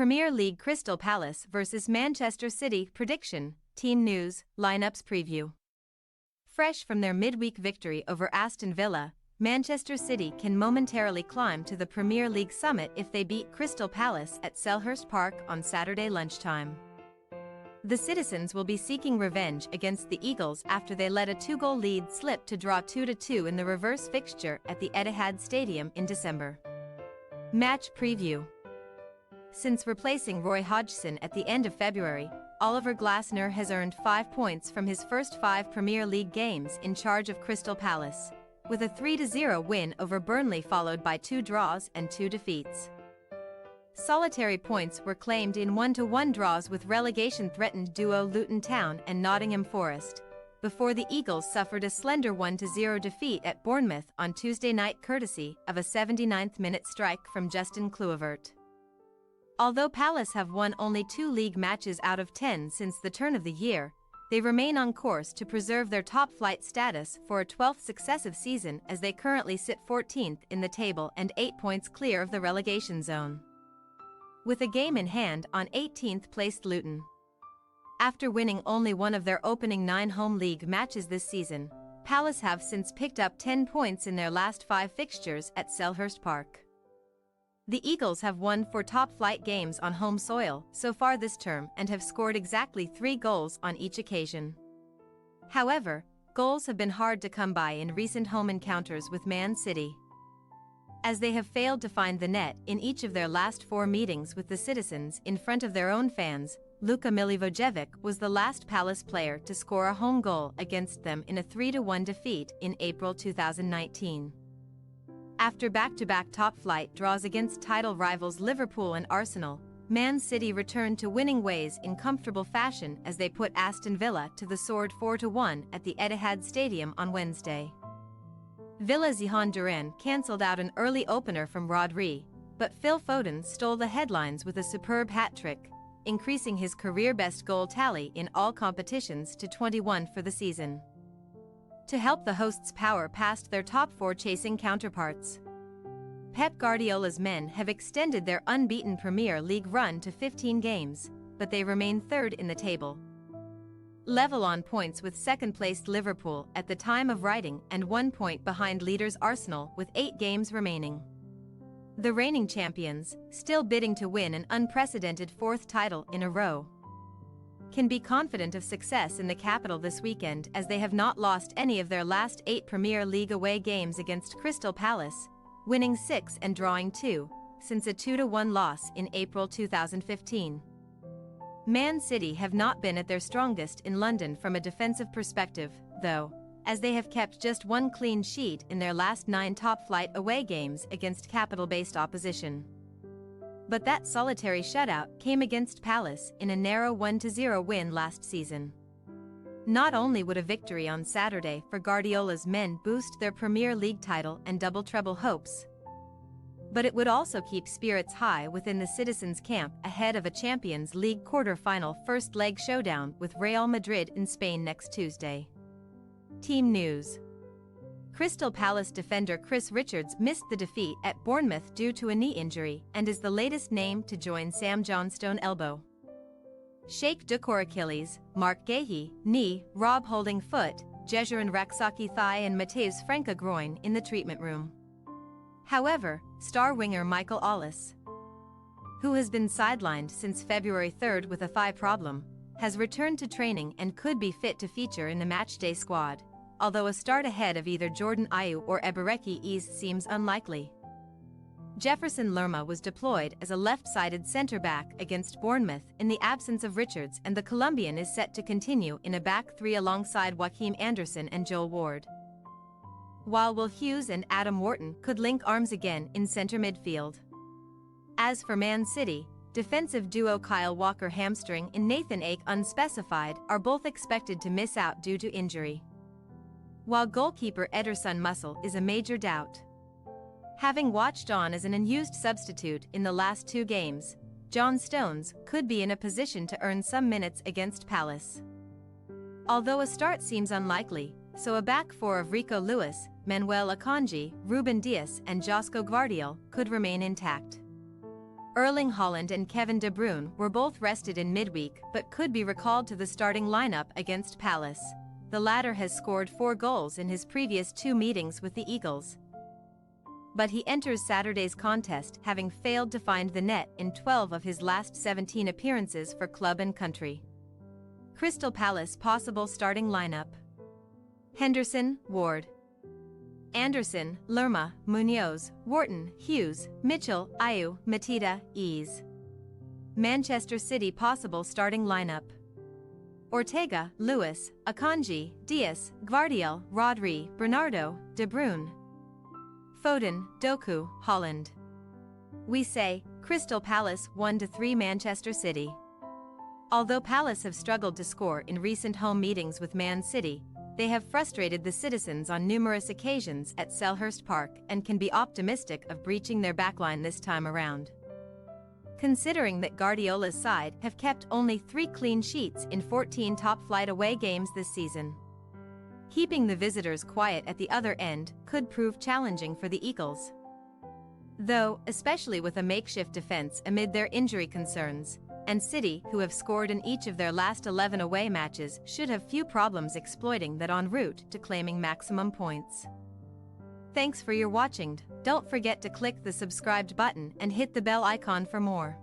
Premier League Crystal Palace vs Manchester City prediction, team news, lineups preview. Fresh from their midweek victory over Aston Villa, Manchester City can momentarily climb to the Premier League summit if they beat Crystal Palace at Selhurst Park on Saturday lunchtime. The citizens will be seeking revenge against the Eagles after they let a two-goal lead slip to draw 2-2 in the reverse fixture at the Etihad Stadium in December. Match preview. Since replacing Roy Hodgson at the end of February, Oliver Glasner has earned 5 points from his first 5 Premier League games in charge of Crystal Palace, with a 3-0 win over Burnley followed by 2 draws and 2 defeats. Solitary points were claimed in 1-1 draws with relegation-threatened duo Luton Town and Nottingham Forest, before the Eagles suffered a slender 1-0 defeat at Bournemouth on Tuesday night courtesy of a 79th-minute strike from Justin Kluivert. Although Palace have won only 2 league matches out of 10 since the turn of the year, they remain on course to preserve their top-flight status for a 12th successive season as they currently sit 14th in the table and 8 points clear of the relegation zone, with a game in hand on 18th-placed Luton. After winning only one of their opening 9 home league matches this season, Palace have since picked up 10 points in their last 5 fixtures at Selhurst Park. The Eagles have won 4 top-flight games on home soil so far this term and have scored exactly 3 goals on each occasion. However, goals have been hard to come by in recent home encounters with Man City, as they have failed to find the net in each of their last 4 meetings with the citizens in front of their own fans. Luka Milivojevic was the last Palace player to score a home goal against them in a 3-1 defeat in April 2019. After back-to-back top-flight draws against title rivals Liverpool and Arsenal, Man City returned to winning ways in comfortable fashion as they put Aston Villa to the sword 4-1 at the Etihad Stadium on Wednesday. Villa's Zihan Duran cancelled out an early opener from Rodri, but Phil Foden stole the headlines with a superb hat-trick, increasing his career-best goal tally in all competitions to 21 for the season. To help the hosts power past their top 4 chasing counterparts, Pep Guardiola's men have extended their unbeaten Premier League run to 15 games, but they remain third in the table, level on points with second-placed Liverpool at the time of writing and 1 point behind leaders Arsenal with 8 games remaining. The reigning champions, still bidding to win an unprecedented 4th title in a row, can be confident of success in the capital this weekend as they have not lost any of their last 8 Premier League away games against Crystal Palace, winning 6 and drawing 2, since a 2-1 loss in April 2015. Man City have not been at their strongest in London from a defensive perspective, though, as they have kept just 1 clean sheet in their last 9 top-flight away games against capital-based opposition. But that solitary shutout came against Palace in a narrow 1-0 win last season. Not only would a victory on Saturday for Guardiola's men boost their Premier League title and double-treble hopes, but it would also keep spirits high within the citizens' camp ahead of a Champions League quarter-final first-leg showdown with Real Madrid in Spain next Tuesday. Team news. Crystal Palace defender Chris Richards missed the defeat at Bournemouth due to a knee injury and is the latest name to join Sam Johnstone elbow, Sheikh Dukor Achilles, Mark Gahey knee, Rob Holding foot, Jejurin Raksaki thigh and Mateusz Franca groin in the treatment room. However, star winger Michael Ollis, who has been sidelined since February 3rd with a thigh problem, has returned to training and could be fit to feature in the matchday squad, although a start ahead of either Jordan Ayew or Ebereki Eze seems unlikely. Jefferson Lerma was deployed as a left-sided centre-back against Bournemouth in the absence of Richards, and the Colombian is set to continue in a back 3 alongside Joachim Anderson and Joel Ward, while Will Hughes and Adam Wharton could link arms again in centre midfield. As for Man City, defensive duo Kyle Walker hamstring and Nathan Ake unspecified are both expected to miss out due to injury, while goalkeeper Ederson Mussel is a major doubt, having watched on as an unused substitute in the last 2 games. John Stones could be in a position to earn some minutes against Palace, although a start seems unlikely, so a back 4 of Rico Lewis, Manuel Akanji, Ruben Dias and Josko Gvardiol could remain intact. Erling Haaland and Kevin De Bruyne were both rested in midweek but could be recalled to the starting lineup against Palace. The latter has scored 4 goals in his previous 2 meetings with the Eagles. But he enters Saturday's contest having failed to find the net in 12 of his last 17 appearances for club and country. Crystal Palace possible starting lineup: Henderson, Ward, Anderson, Lerma, Munoz, Wharton, Hughes, Mitchell, Ayew, Mateta, Ease. Manchester City possible starting lineup: Ortega, Lewis, Akanji, Diaz, Gvardiol, Rodri, Bernardo, De Bruyne, Foden, Doku, Haaland. We say, Crystal Palace 1-3 Manchester City. Although Palace have struggled to score in recent home meetings with Man City, they have frustrated the citizens on numerous occasions at Selhurst Park and can be optimistic of breaching their backline this time around. Considering that Guardiola's side have kept only 3 clean sheets in 14 top-flight away games this season, keeping the visitors quiet at the other end could prove challenging for the Eagles. Though, especially with a makeshift defense amid their injury concerns, and City, who have scored in each of their last 11 away matches, should have few problems exploiting that en route to claiming maximum points. Thanks for your watching. Don't forget to click the subscribed button and hit the bell icon for more.